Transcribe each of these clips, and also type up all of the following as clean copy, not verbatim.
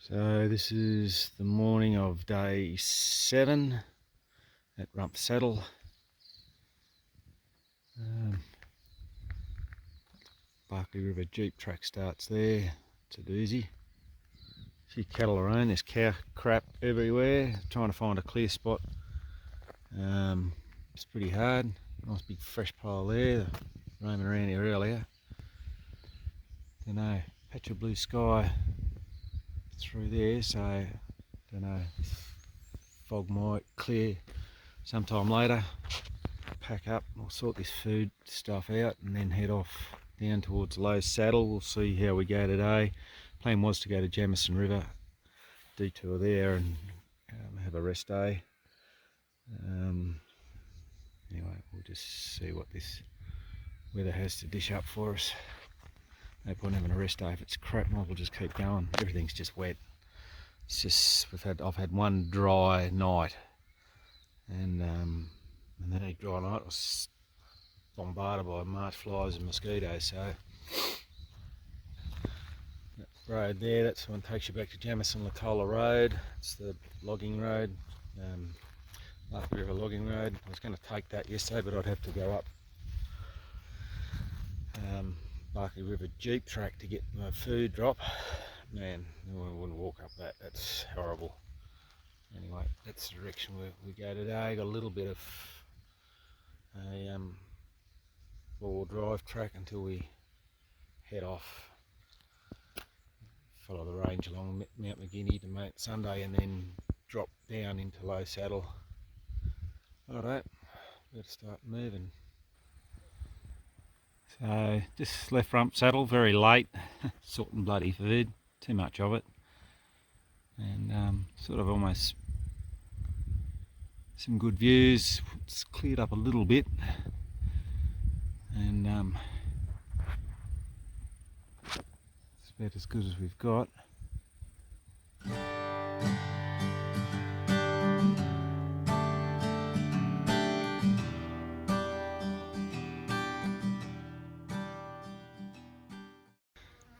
So this is the morning of day 7 at Rumpff Saddle. Barkley River Jeep track starts there. It's a doozy. A few cattle around, there's cow crap everywhere. Trying to find a clear spot. It's pretty hard. Nice big fresh pile there. Roaming around here earlier. Don't know, patch of blue sky through there, so don't know, fog might clear sometime later. Pack up, we'll sort this food stuff out and then head off down towards Low Saddle. We'll see how we go today. Plan was to go to Jamison River, detour there and have a rest day. Anyway, we'll just see what this weather has to dish up for us. No point having a rest day if it's crap. We'll just keep going. Everything's just wet. It's just I've had one dry night, and that dry night I was bombarded by marsh flies and mosquitoes. So that road there, that's the one that takes you back to Jamison Lacola Road. It's the logging road, Barkley River logging road. I was going to take that yesterday, but I'd have to go up Barkley River Jeep track to get my food drop. Man, no one wouldn't walk up that. That's horrible. Anyway, that's the direction we go today. Got a little bit of a four-wheel drive track until we head off. Follow the range along Mount McGinty to Mount Sunday and then drop down into Low Saddle. Alright, better start moving. So just left Rumpff Saddle very late, sorting bloody food, too much of it, and sort of almost some good views. It's cleared up a little bit, and it's about as good as we've got.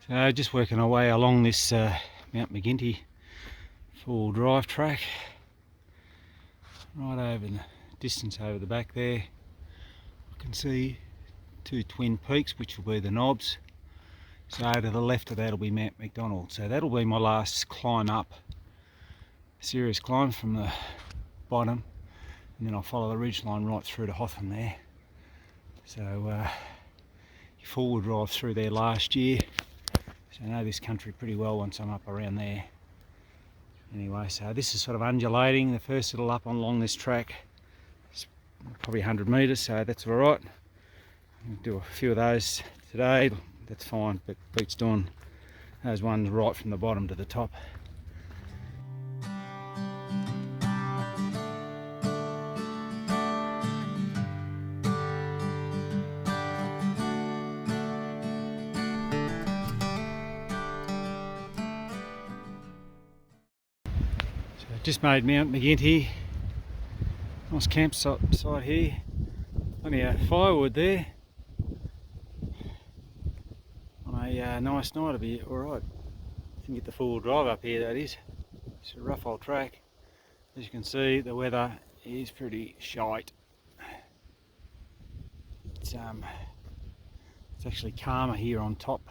So just working our way along this Mount McGinty four-wheel drive track, right over the distance over the back there. I can see two twin peaks, which will be the Nobs. So to the left of that will be Mount Magdala. So that'll be my last climb up, serious climb from the bottom, and then I'll follow the ridge line right through to Hotham there. So four-wheel drive through there last year. So I know this country pretty well once I'm up around there. Anyway, so this is sort of undulating. The first little up along this track is probably 100 metres, so that's all right. I'll do a few of those today, that's fine, but beats doing those ones right from the bottom to the top. Just made Mount McGinty. Nice campsite here. Plenty of firewood there. On a nice night it'll be alright. You can get the four-wheel drive up here, that is. It's a rough old track. As you can see, the weather is pretty shite. It's actually calmer here on top.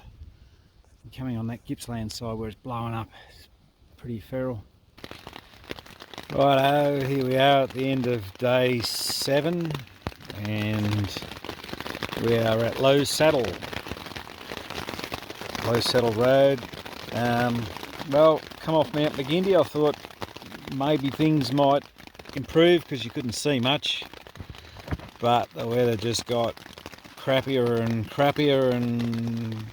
And coming on that Gippsland side where it's blowing up, it's pretty feral. Righto, here we are at the end of day 7 and we are at Low Saddle Road. Well, come off Mount McGinty, I thought maybe things might improve because you couldn't see much, but the weather just got crappier and crappier, and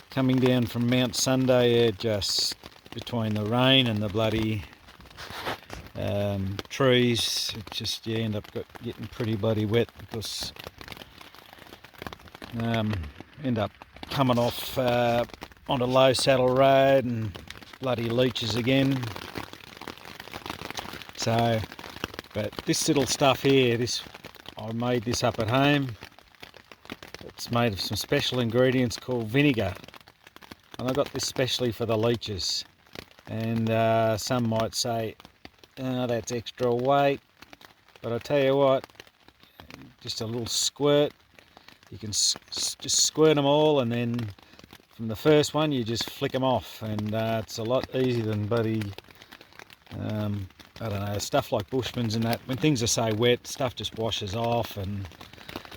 coming down from Mount Sunday, just between the rain and the bloody trees, it just end up getting pretty bloody wet because end up coming off onto Low Saddle Road and bloody leeches again. So, but this little stuff here, I made this up at home. It's made of some special ingredients called vinegar, and I got this specially for the leeches. And some might say, oh, that's extra weight, but I tell you what, just a little squirt, you can just squirt them all, and then from the first one you just flick them off, and it's a lot easier than bloody I don't know, stuff like Bushman's and that. When things are so wet, stuff just washes off, and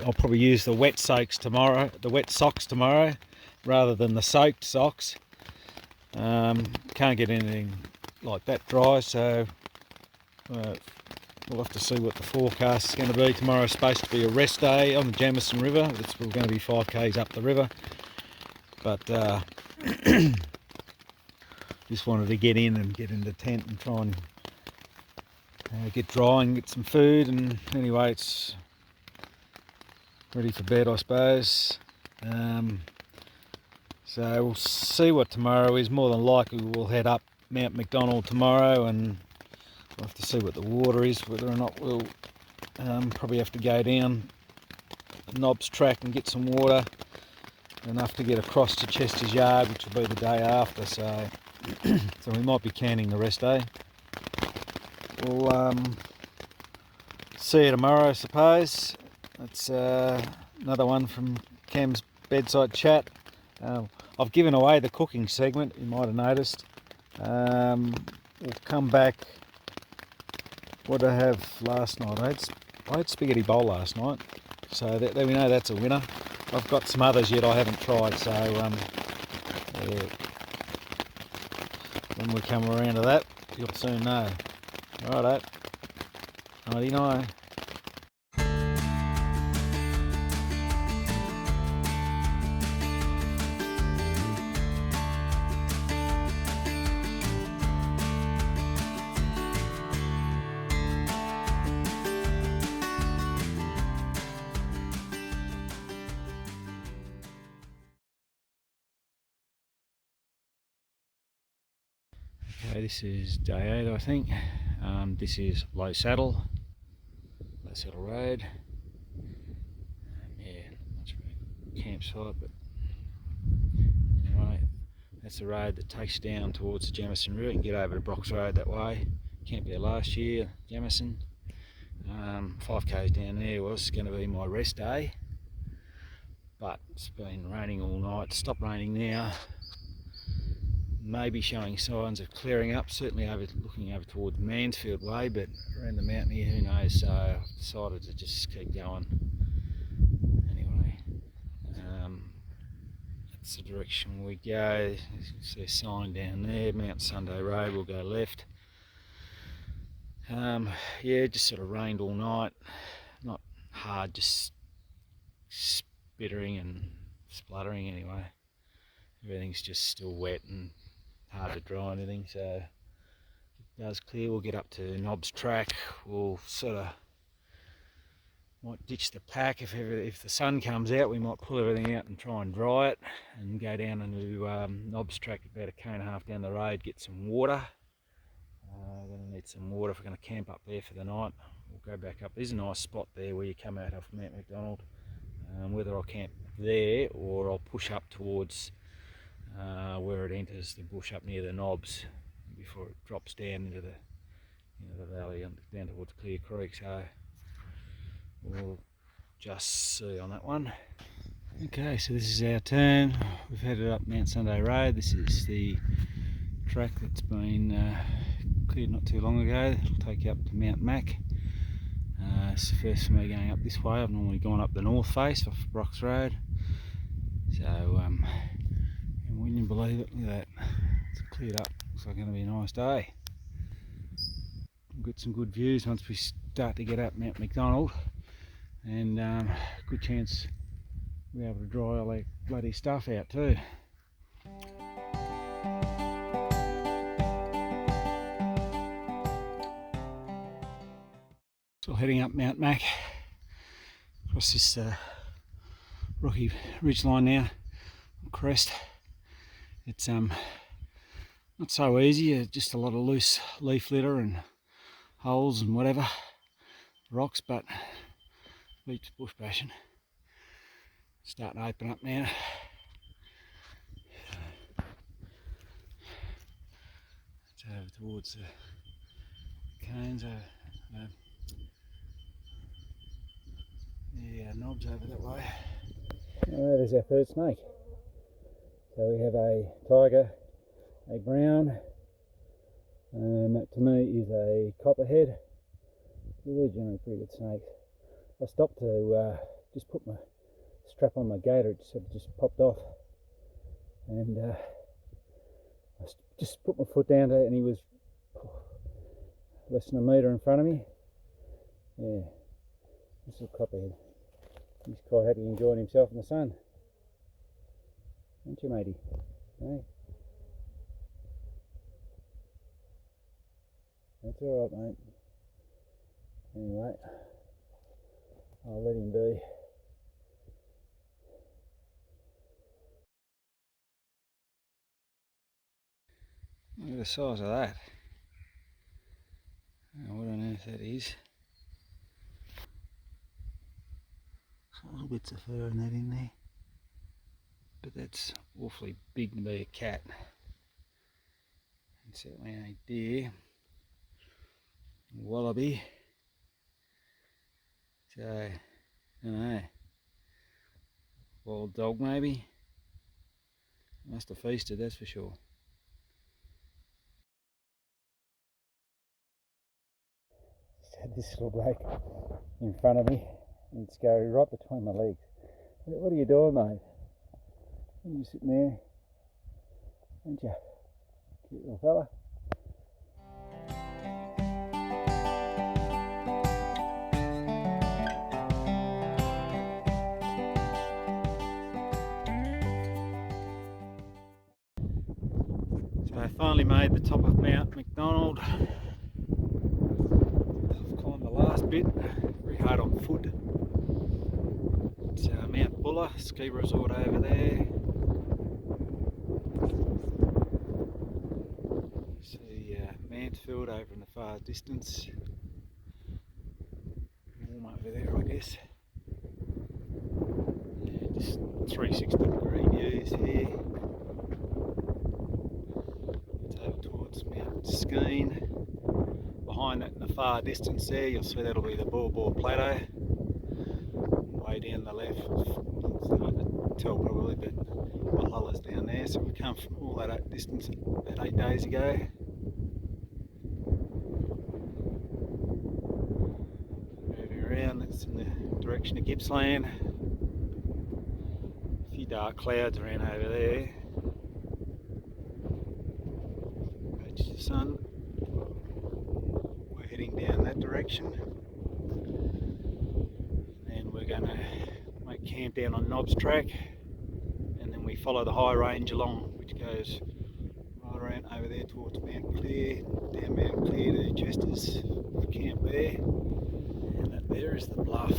I'll probably use the wet socks tomorrow, rather than the soaked socks. Can't get anything like that dry, so we'll have to see what the forecast is going to be. Tomorrow's supposed to be a rest day on the Jamison River. We're going to be 5k's up the river, but just wanted to get in and get in the tent and try and get dry and get some food. And anyway, it's ready for bed, I suppose. So we'll see what tomorrow is. More than likely we'll head up Mount Macdonald tomorrow, and we'll have to see what the water is, whether or not we'll probably have to go down Nobs Track and get some water, enough to get across to Chester's Yard, which will be the day after. So so we might be canning the rest day. We'll see you tomorrow, I suppose. That's another one from Cam's bedside chat. I've given away the cooking segment, you might have noticed. We'll come back. What did I have last night? I had spaghetti bowl last night, so there we know that's a winner. I've got some others yet I haven't tried, so yeah. When we come around to that, you'll soon know. Righto, 99. Okay, this is day 8, I think. This is Low Saddle Road. Yeah, not much of a campsite, but anyway, that's the road that takes you down towards the Jamison River. You can get over to Brox Road that way. Camped there last year, Jamison. 5k's down there was going to be my rest day, but it's been raining all night. It's stopped raining now. Maybe showing signs of clearing up, certainly looking over towards Mansfield Way, but around the mountain here, who knows. So I've decided to just keep going. Anyway, that's the direction we go. You can see a sign down there, Mount Sunday Road, we'll go left. Yeah, just sort of rained all night, not hard, just spittering and spluttering anyway. Everything's just still wet and hard to dry anything, so if it does clear, we'll get up to Nobs Track. We'll sort of might ditch the pack if the sun comes out. We might pull everything out and try and dry it, and go down into Nobs Track, about 1.5 k's down the road, get some water. We're going to need some water if we're going to camp up there for the night. We'll go back up. There's a nice spot there where you come out of Mount Macdonald. Whether I'll camp there or I'll push up towards where it enters the bush up near the knobs before it drops down into the valley and down towards Clear Creek. So we'll just see on that one. Okay, so this is our turn. We've headed up Mount Sunday Road. This is the track that's been cleared not too long ago. It'll take you up to Mount Mac. It's the first for me going up this way. I've normally gone up the north face off Brox Road. So and when you believe it, look at that, it's cleared up. Looks like it's going to be a nice day. We've got some good views once we start to get up Mount Macdonald, and good chance we'll be able to dry all that bloody stuff out too. So heading up Mount Mac, across this rocky ridgeline now, crest. It's not so easy, just a lot of loose leaf litter and holes and whatever, rocks, but beats bush bashing. Starting to open up now. just over towards the canes, knobs over that way. There's our first snake. So we have a tiger, a brown, and that to me is a copperhead. They're generally pretty good snakes. I stopped to just put my strap on my gaiter, it sort of just popped off, and I just put my foot down to it and he was less than a metre in front of me. Yeah, this little copperhead. He's quite happy enjoying himself in the sun. Aren't you, matey? Hey. That's alright, mate. Anyway, I'll let him be. Look at the size of that. I don't know what on earth that is. Little bits of fur and that in there. But that's awfully big to be a cat. And certainly a deer. Wallaby. So, I don't know. Wild dog maybe. Must have feasted, that's for sure. Just had this little bloke in front of me. And it's go right between my legs. What are you doing, mate? Are you sitting there? Aren't you? Cute little fella. So I finally made the top of Mount Macdonald. I've climbed the last bit, very hard on foot. It's Mount Buller ski resort over there. See Mansfield over in the far distance. Warm over there, I guess. Yeah, just 360-degree views here. It's over towards Mount Skeen. Behind that in the far distance there, you'll see that'll be the Bor Plateau. Way down the left, it's hard to tell probably, but Walhalla's down there, so we come from all that distance about 8 days ago. Moving around, that's in the direction of Gippsland. A few dark clouds around over there. Patches of sun. We're heading down that direction. We're going to make camp down on Nobs Track, and then we follow the high range along, which goes right around over there towards Mount Clear, down Mount Clear to Chester's for camp there, and that there is the bluff.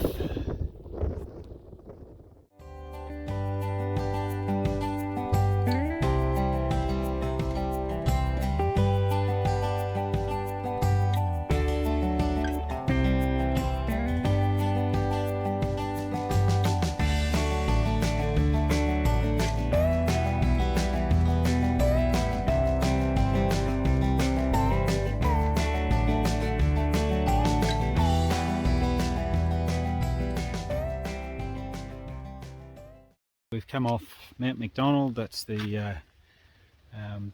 We've come off Mount Macdonald, that's the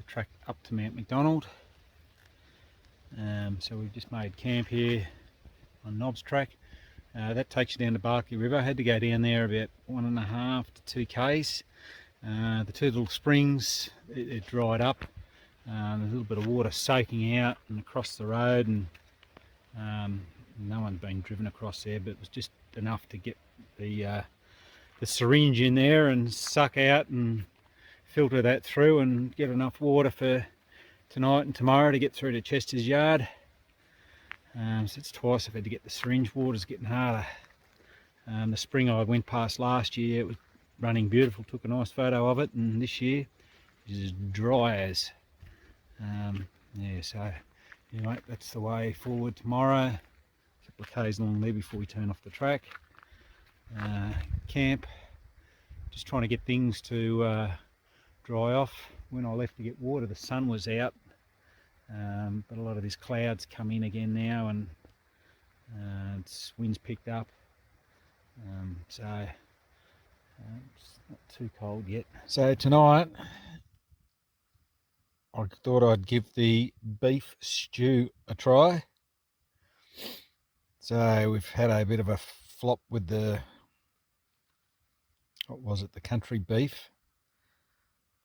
track up to Mount Macdonald. So we've just made camp here on Nobs Track. That takes you down to Barkley River. I had to go down there about 1.5 to 2 k's. The two little springs, it dried up. There's a little bit of water soaking out and across the road, and no one's been driven across there, but it was just enough to get the syringe in there and suck out and filter that through and get enough water for tonight and tomorrow to get through to Chester's yard. So it's twice I've had to get the syringe. Water's getting harder. The spring I went past last year, it was running beautiful, took a nice photo of it, and this year it's as dry as. Yeah, so anyway, that's the way forward tomorrow. A couple of k's along there before we turn off the track. Camp, just trying to get things to dry off. When I left to get water, the sun was out, but a lot of this cloud's come in again now, and it's wind's picked up, so it's not too cold yet. So tonight I thought I'd give the beef stew a try. So we've had a bit of a flop with the, what was it, the country beef.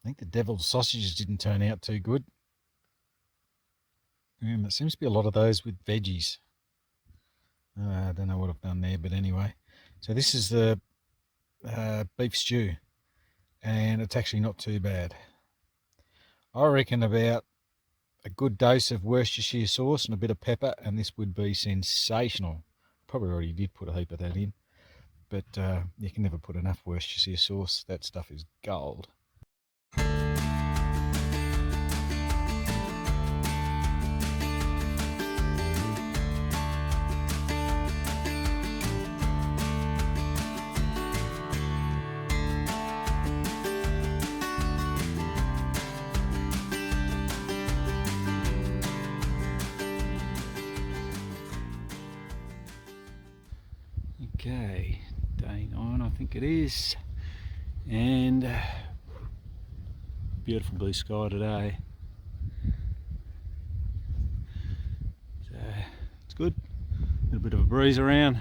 I think the devil's sausages didn't turn out too good. And there seems to be a lot of those with veggies. I don't know what I've done there, but anyway. So this is the beef stew, and it's actually not too bad. I reckon about a good dose of Worcestershire sauce and a bit of pepper, and this would be sensational. Probably already did put a heap of that in, but you can never put enough Worcestershire sauce. That stuff is gold. Okay, day 9 I think it is, and beautiful blue sky today, so it's good. A little bit of a breeze around,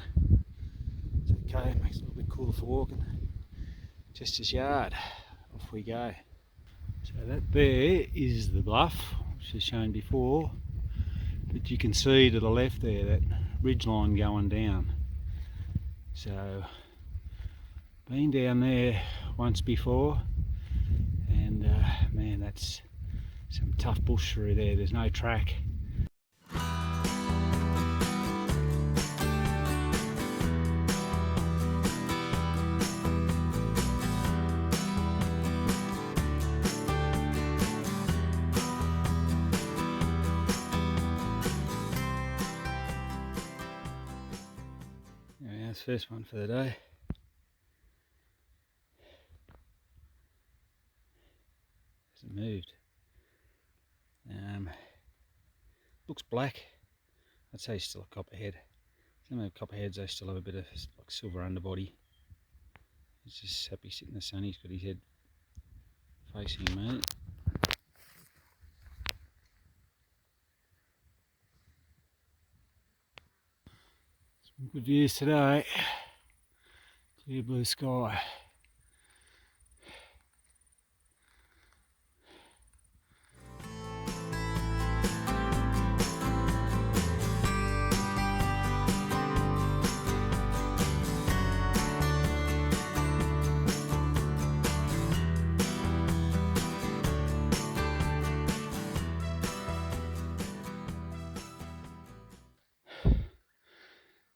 it's okay, it makes it a little bit cooler for walking. Chester's Yard, off we go. So that there is the bluff, which is shown before, but you can see to the left there that ridge line going down. So, been down there once before, and man, that's some tough bush through there. There's no track. First one for the day. Hasn't moved. Looks black. I'd say he's still a copperhead. Some of the copperheads, they still have a bit of like silver underbody. He's just happy sitting in the sun. He's got his head facing me. Some good views today. Clear blue sky.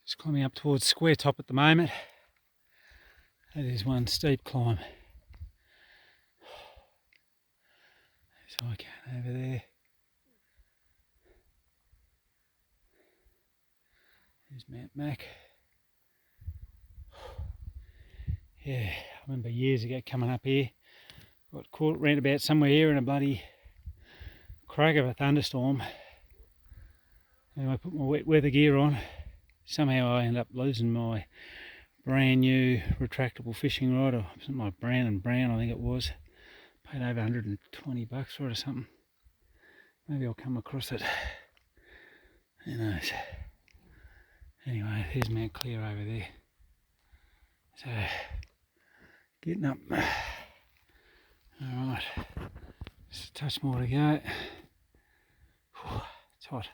Just climbing up towards Square Top at the moment. That is one steep climb. There's Icahn over there. There's Mount Mac. Yeah, I remember years ago coming up here. Got caught round about somewhere here in a bloody crack of a thunderstorm. And I put my wet weather gear on. Somehow I ended up losing my brand new retractable fishing rod, or my Brown & Brown I think it was. Paid over 120 bucks for it or something. Maybe I'll come across it. Who knows? Anyway, there's Mount Clear over there. So, getting up. Alright, just a touch more to go. It's hot.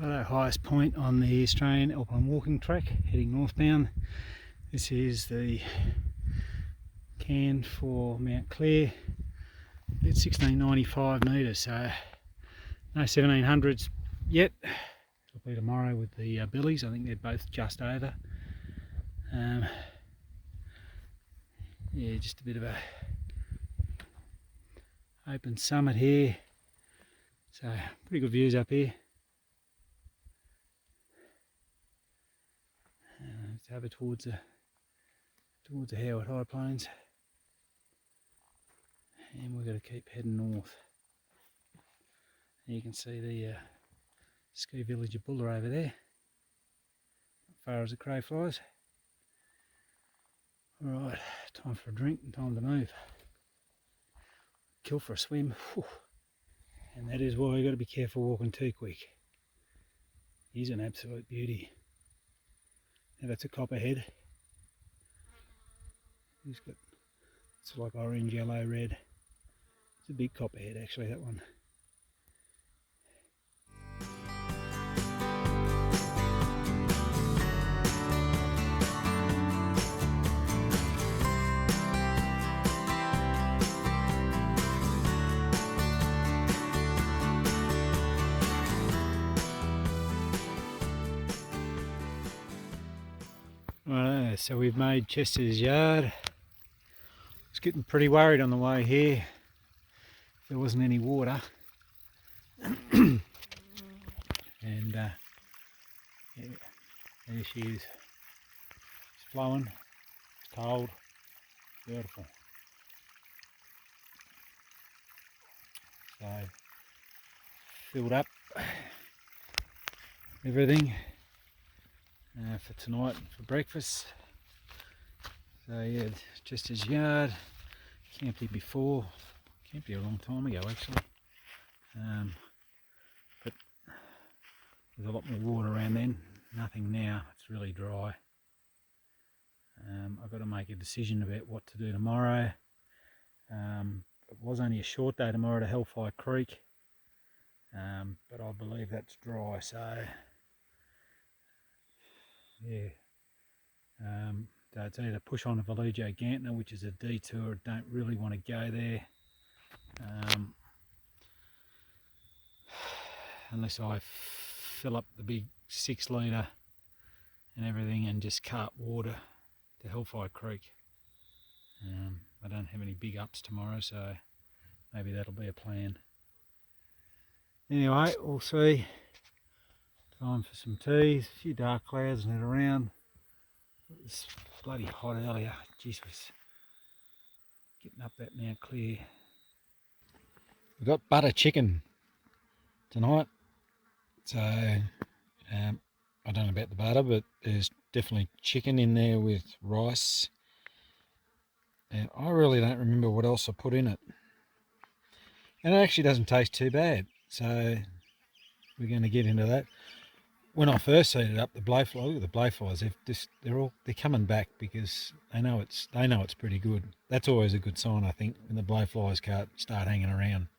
Our highest point on the Australian Alpine Walking Track, heading northbound. This is the can for Mount Clear. It's 1695 metres, so no 1700s yet. It'll be tomorrow with the billies. I think they're both just over. Yeah, just a bit of a open summit here. So pretty good views up here. It's over towards the Howard High Plains, and we've got to keep heading north. And you can see the ski village of Bulla over there, as far as the crow flies. Alright, time for a drink and time to move. Kill for a swim. Whew. And that is why you've got to be careful walking too quick. He's an absolute beauty. Now that's a copperhead. He's got, it's like orange, yellow, red. It's a big copperhead actually, that one. Right, so we've made Chester's Yard. I was getting pretty worried on the way here if there wasn't any water. And yeah, there she is. It's flowing, it's cold, beautiful. So filled up everything for tonight for breakfast. So yeah, just his yard. Camped here before. Camped here a long time ago actually. But there's a lot more water around then. Nothing now. It's really dry. I've got to make a decision about what to do tomorrow. It was only a short day tomorrow to Hellfire Creek, but I believe that's dry. So yeah, so it's either push on to Vallejo Gantner, which is a detour. I don't really want to go there unless I fill up the big 6 litre and everything and just cart water to Hellfire Creek. I don't have any big ups tomorrow, so maybe that'll be a plan. Anyway, we'll see. Time for some teas. A few dark clouds net around. It's bloody hot earlier. Jeez, was getting up that Mount Clear. We've got butter chicken tonight. So I don't know about the butter, but there's definitely chicken in there with rice. And I really don't remember what else I put in it. And it actually doesn't taste too bad. So we're going to get into that. When I first heated up the blowfly, look at the blowflies. They're coming back because they know it's pretty good. That's always a good sign, I think, when the blowflies start hanging around.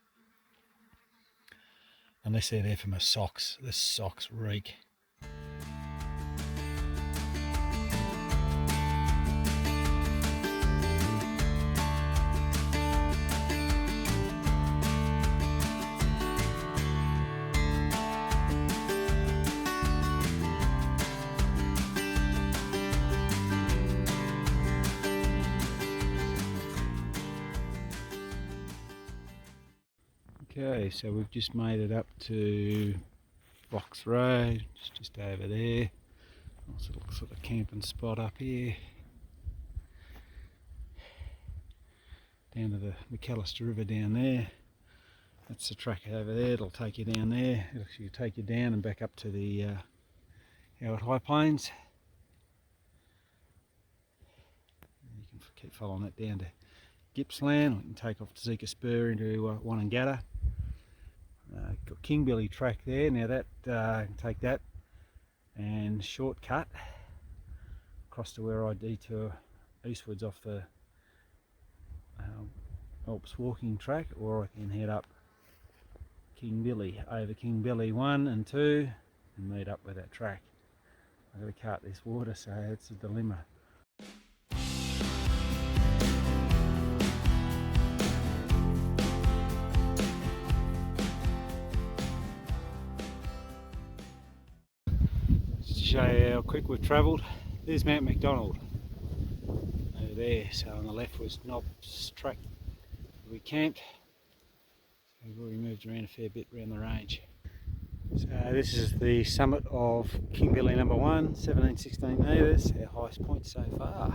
Unless they're there for my socks. The socks reek. Okay, so we've just made it up to Box Road, just over there. Nice little sort of camping spot up here. Down to the McAllister River down there. That's the track over there, it'll take you down there. It'll actually take you down and back up to the Howard High Plains. And you can keep following that down to Gippsland. We can take off to Zika Spur into Wanangata. Got Kingbilly track there. Now that can take that and shortcut across to where I detour eastwards off the Alps Walking Track, or I can head up Kingbilly over Kingbilly 1 and 2 and meet up with that track. I've got to cart this water, so it's a dilemma. Show you how quick we've travelled. There's Mount Macdonald over there, so on the left was Nobs Track we camped. We've already moved around a fair bit around the range. So this is the summit of Kimberley number 1, 1716 metres, our highest point so far.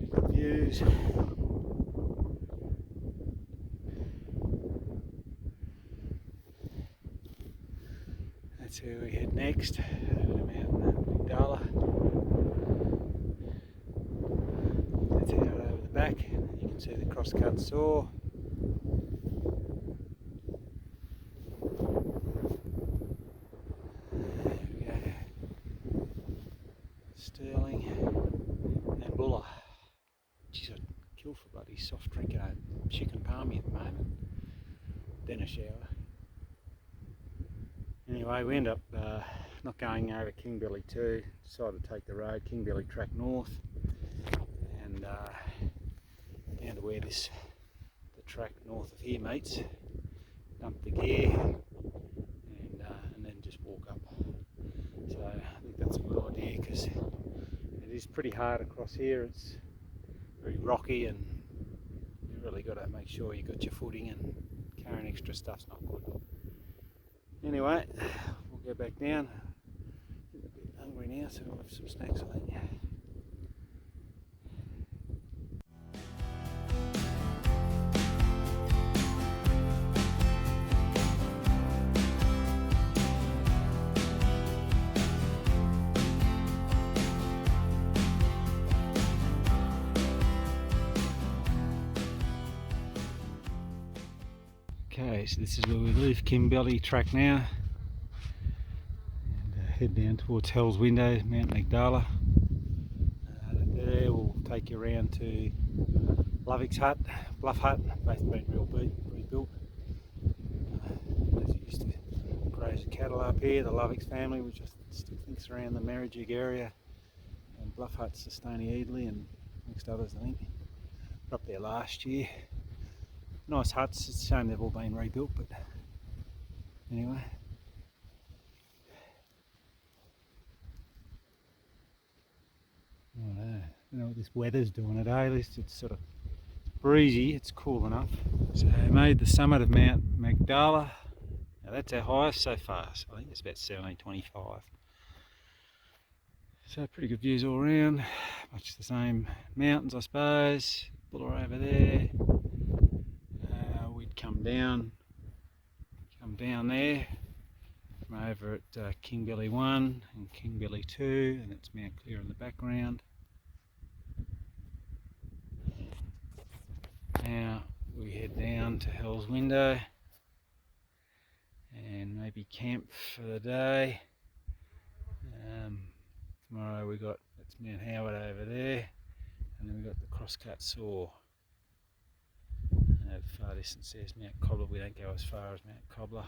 Good views. That's where we head next, over to Mount Magdala. That's out over the back, you can see the cross-cut saw. Sterling and Buller. Geez, I'd kill for bloody soft drink and a chicken palmy at the moment. Then a shower. Anyway, we end up not going over Kimberley 2, decided to take the road, Kimberley Track North, and down to where the track north of here meets, dump the gear, and then just walk up. So I think that's a good idea because it is pretty hard across here. It's very rocky and you really got to make sure you got your footing, and carrying extra stuff's not good. Anyway, we'll go back down. I'm a bit hungry now, so we'll have some snacks, I think. Okay, so this is where we leave Kimberley Track now and head down towards Hell's Window, Mount Magdala. There we'll take you around to Lovick's hut, Bluff hut, both been rebuilt. As you used to graze the cattle up here, the Lovick's family, which I still think's around the Merrijig area, and Bluff hut's the Stony Eadley and amongst others, I think. We're up there last year. Nice huts, it's a shame they've all been rebuilt, but anyway. I don't know what this weather's doing today, at least it's sort of breezy, it's cool enough. So I made the summit of Mount Magdala. Now that's our highest so far, so I think it's about 1725. So pretty good views all around, much the same mountains I suppose, Buller over there. We'd come down there from over at Kimberley 1 and Kimberley 2, and it's Mount Clear in the background. Now we head down to Hell's Window and maybe camp for the day. Tomorrow that's Mount Howard over there, and then we've got the crosscut saw. The far distance there's Mount Cobbler. We don't go as far as Mount Cobbler.